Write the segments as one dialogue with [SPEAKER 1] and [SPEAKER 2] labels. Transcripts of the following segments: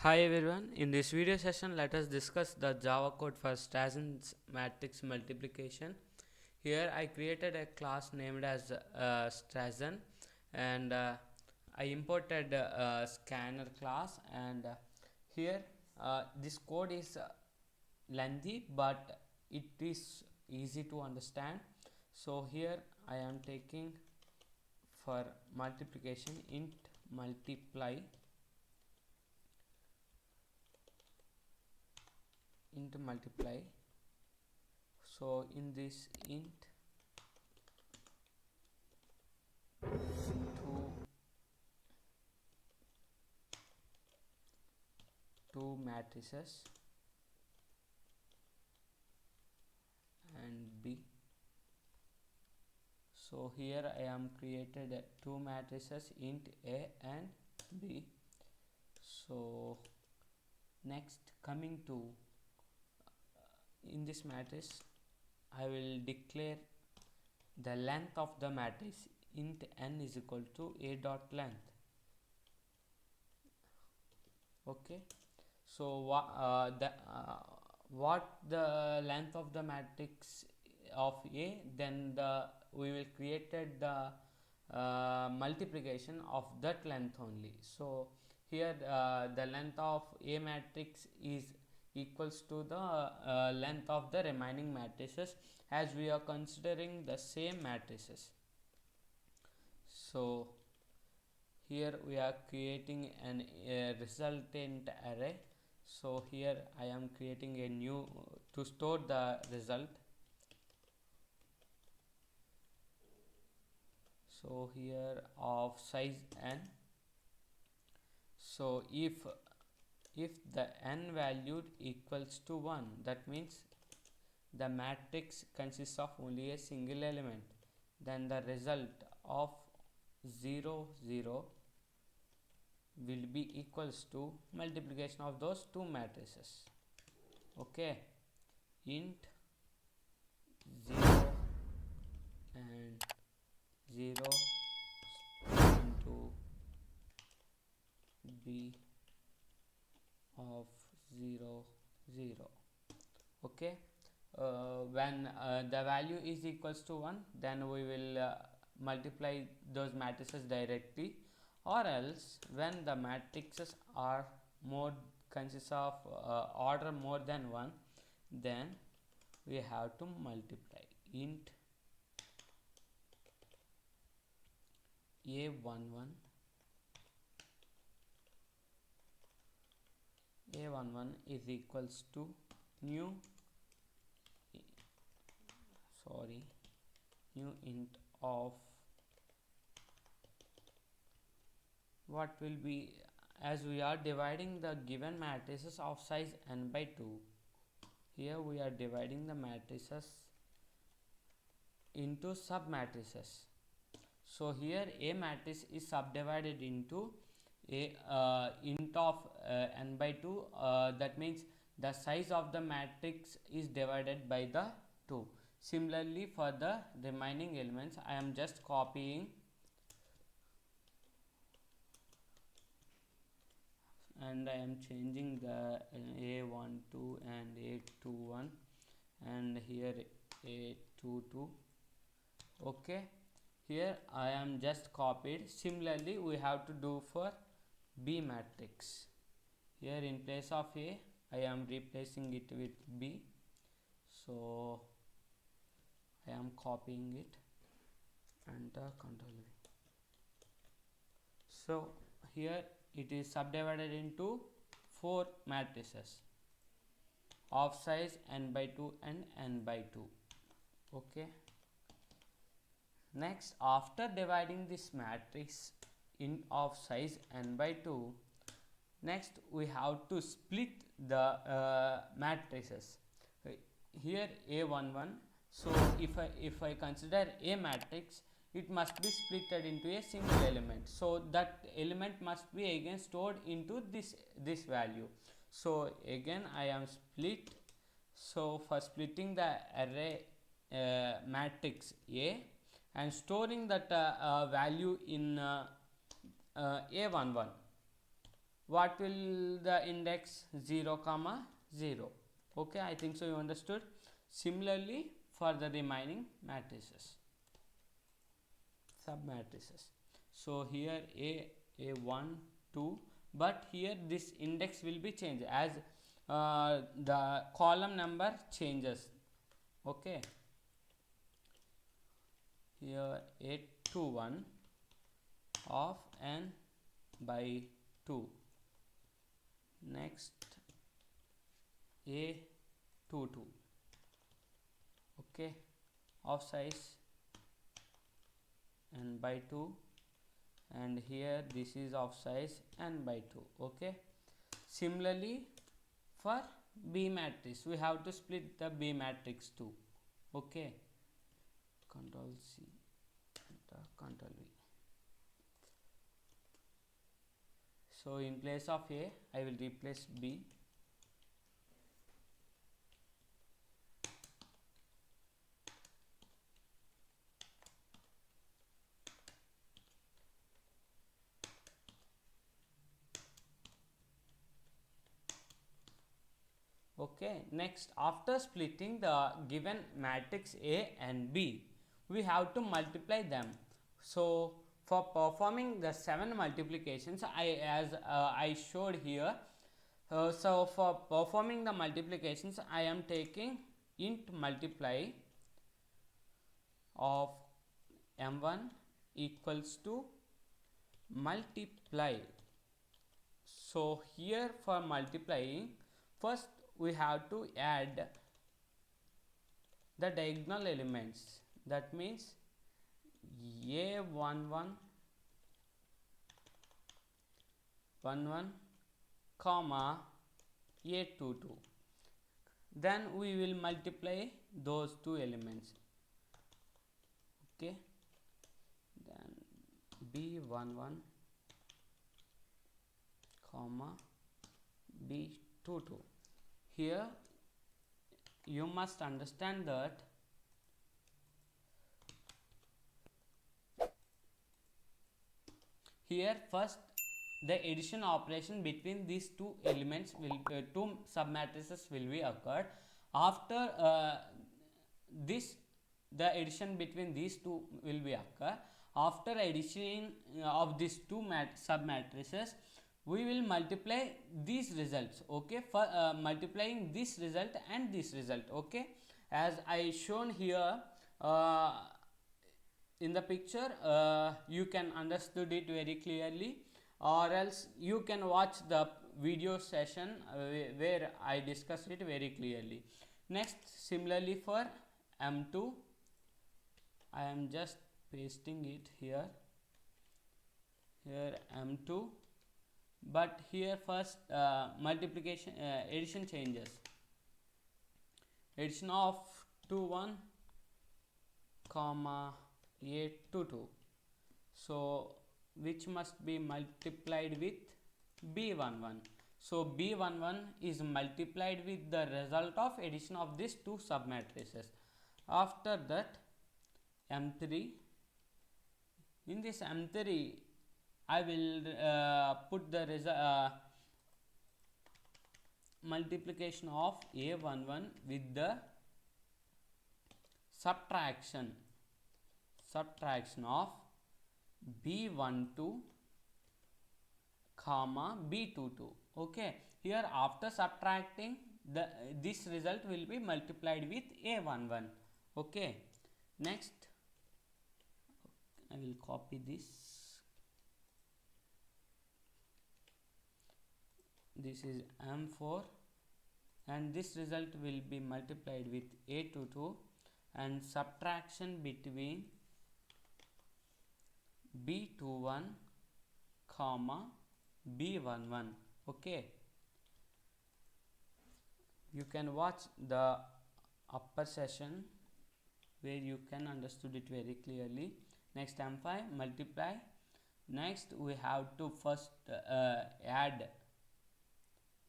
[SPEAKER 1] Hi everyone, in this video session let us discuss the Java code for Strasson's matrix multiplication. Here I created a class named as Strasson, and I imported scanner class, and here this code is lengthy but it is easy to understand. So here I am taking for multiplication int multiply. So in this int two two matrices and b. So here I am created two matrices int a and b. So next, coming to in this matrix I will declare the length of the matrix. Int n is equal to a dot length. Okay, so what the length of the matrix of a, then we will created the multiplication of that length only. So here the length of a matrix is equals to the length of the remaining matrices, as we are considering the same matrices. So here we are creating an resultant array. So here I am creating a new to store the result. So here of size n. So if the n valued equals to 1, that means the matrix consists of only a single element, then the result of 0 0 will be equals to multiplication of those two matrices. Okay, int 0 and 0 into b of 0 0. Okay, when the value is equals to 1, then we will multiply those matrices directly, or else when the matrices are more consists of order more than 1, then we have to multiply. Int a11 is equals to new new int of what will be, as we are dividing the given matrices of size n by 2. Here we are dividing the matrices into sub matrices. So here a matrix is subdivided into a int of n by 2. That means the size of the matrix is divided by the 2. Similarly, for the remaining elements I am just copying and I am changing the a12 and a21 and here a22. Okay, here I am just copied. Similarly, we have to do for b matrix. Here in place of a I am replacing it with b. So I am copying it and control v. So here it is subdivided into 4 matrices of size n by 2 and n by 2. Okay, next, after dividing this matrix in of size n by 2, next we have to split the matrices. Here a11, so if I consider a matrix, it must be splitted into a single element, so that element must be again stored into this value. So again I am split. So for splitting the array matrix a and storing that value in a11, what will the index 0 comma 0. Okay, I think so you understood. Similarly for the remaining matrices, sub matrices. So here a1 2, but here this index will be changed as the column number changes. Okay, here a21 of n by 2, next a22, okay, of size n by 2, and here this is of size n by 2. Okay, similarly for B matrix we have to split the B matrix too. Okay, control C, control V. So in place of A I will replace B. Okay, next after splitting the given matrix A and B, we have to multiply them. So for performing the 7 multiplications, I showed here, so for performing the multiplications I am taking int multiply of m1 equals to multiply. So here for multiplying, first we have to add the diagonal elements, that means a11 11 comma a22, then we will multiply those two elements. Okay, then b11 comma b22. Here you must understand that here first the addition operation between these two elements will two submatrices will be occurred. After this, the addition between these two will be occur. After addition of these two submatrices, we will multiply these results. Okay, for multiplying this result and this result. Okay, as I shown here in the picture, you can understood it very clearly, or else you can watch the video session where I discussed it very clearly. Next, similarly for m2, I am just pasting it here m2, but here first multiplication addition changes, addition of 21 comma a22, so which must be multiplied with b11. So b11 is multiplied with the result of addition of these two submatrices. After that m3, in this m3 I will put the multiplication of a11 with the subtraction of b12 comma b22. Okay, here after subtracting this result will be multiplied with a11. Okay, next I will copy this. This is m4 and this result will be multiplied with a22 and subtraction between b21 comma b11. Okay, you can watch the upper session where you can understood it very clearly. Next m5 multiply. Next we have to first add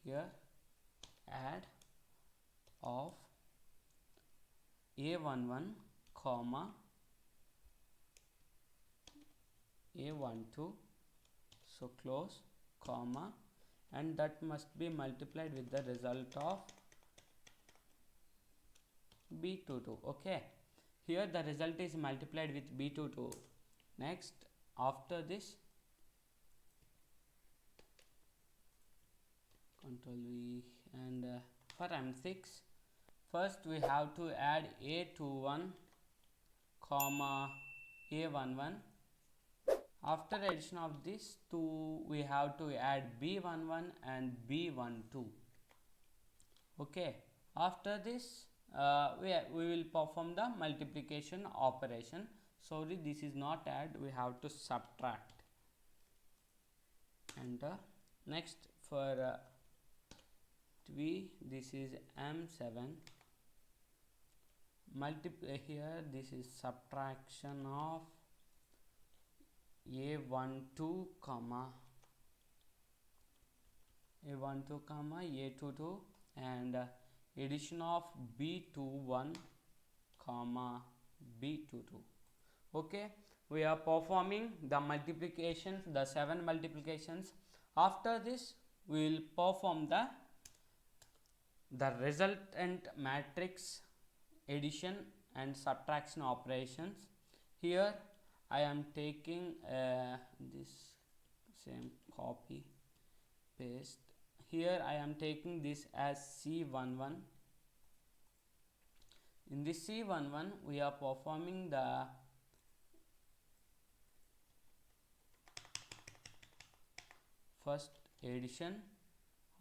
[SPEAKER 1] here, add of a11 comma a12, so close, comma and that must be multiplied with the result of B22. Okay, here the result is multiplied with B22. Next, after this, control V, and for M6, first we have to add A21 comma A11. After addition of this two, we have to add B11 and B12. Okay, after this we will perform the multiplication operation. Sorry, this is not add, we have to subtract. Enter. Next, for V, this is M7, multiply here, this is subtraction of A12 comma A22 and addition of B21 comma B22. Okay, we are performing the multiplications, the 7 multiplications. After this we will perform the resultant matrix addition and subtraction operations. Here I am taking this same copy paste. Here I am taking this as C11. In this C11 we are performing the first addition.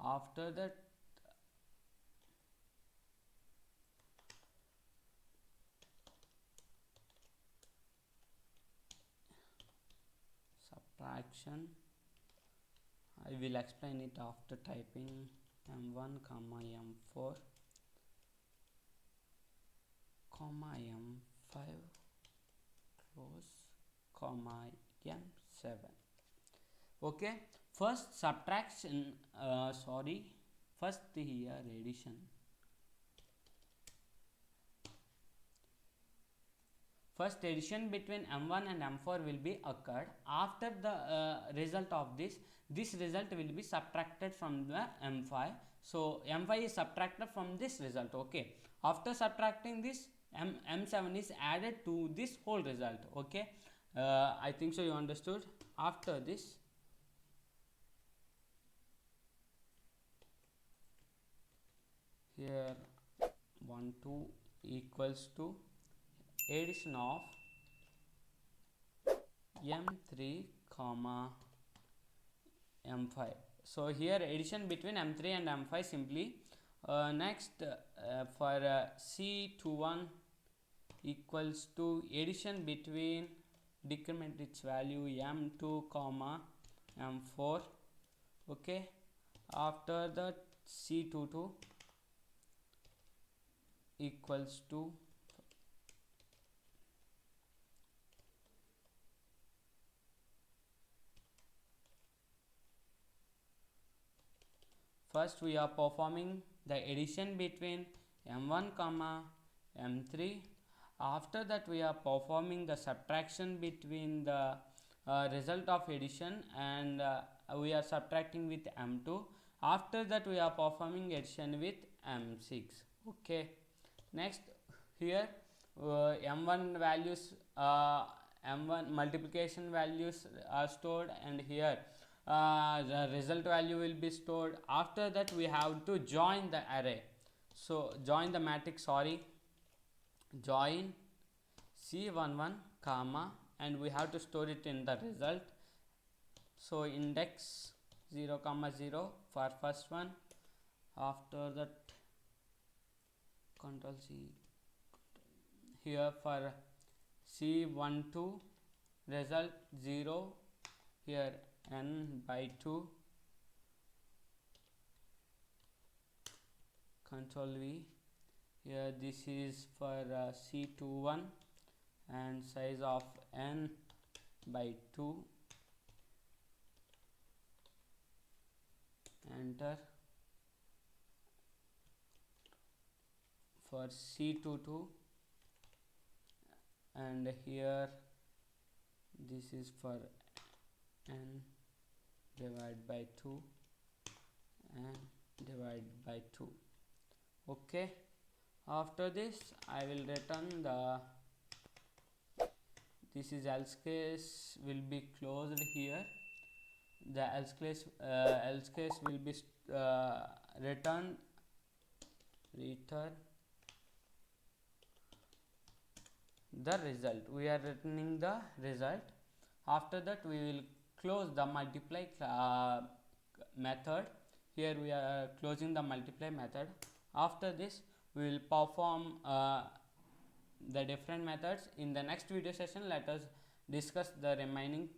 [SPEAKER 1] After that subtraction. I will explain it after typing M1 comma M4 comma M5 close comma M7. Okay, first subtraction, first here addition. First addition between M1 and M4 will be occurred. After the result of this result will be subtracted from the M5. So M5 is subtracted from this result. Okay, after subtracting this, M7 is added to this whole result. Okay, I think so you understood. After this, here 1 2 equals to addition of M3 comma M5. So here addition between M3 and M5 simply. Next, for C21 equals to addition between, decrement its value, M2 comma M4. Okay, after that C22 equals to first we are performing the addition between M1 comma M3. After that we are performing the subtraction between the result of addition and we are subtracting with M2. After that we are performing addition with M6. Okay, next here M1 values, M1 multiplication values are stored, and here the result value will be stored. After that we have to join the array. So join the matrix, join C11 comma, and we have to store it in the result. So index 0 comma 0 for first one. After that control C, here for C12 result 0, here n by 2, control V, here this is for C21 and size of n by 2, enter. For C22 and here this is for n divided by 2, and divide by 2. Okay, after this I will return the, this is else case will be closed here. The else case will be return the result. We are returning the result. After that we will close the multiply method. Here we are closing the multiply method. After this we will perform the different methods. In the next video session, let us discuss the remaining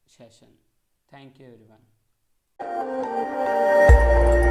[SPEAKER 1] session. Thank you everyone.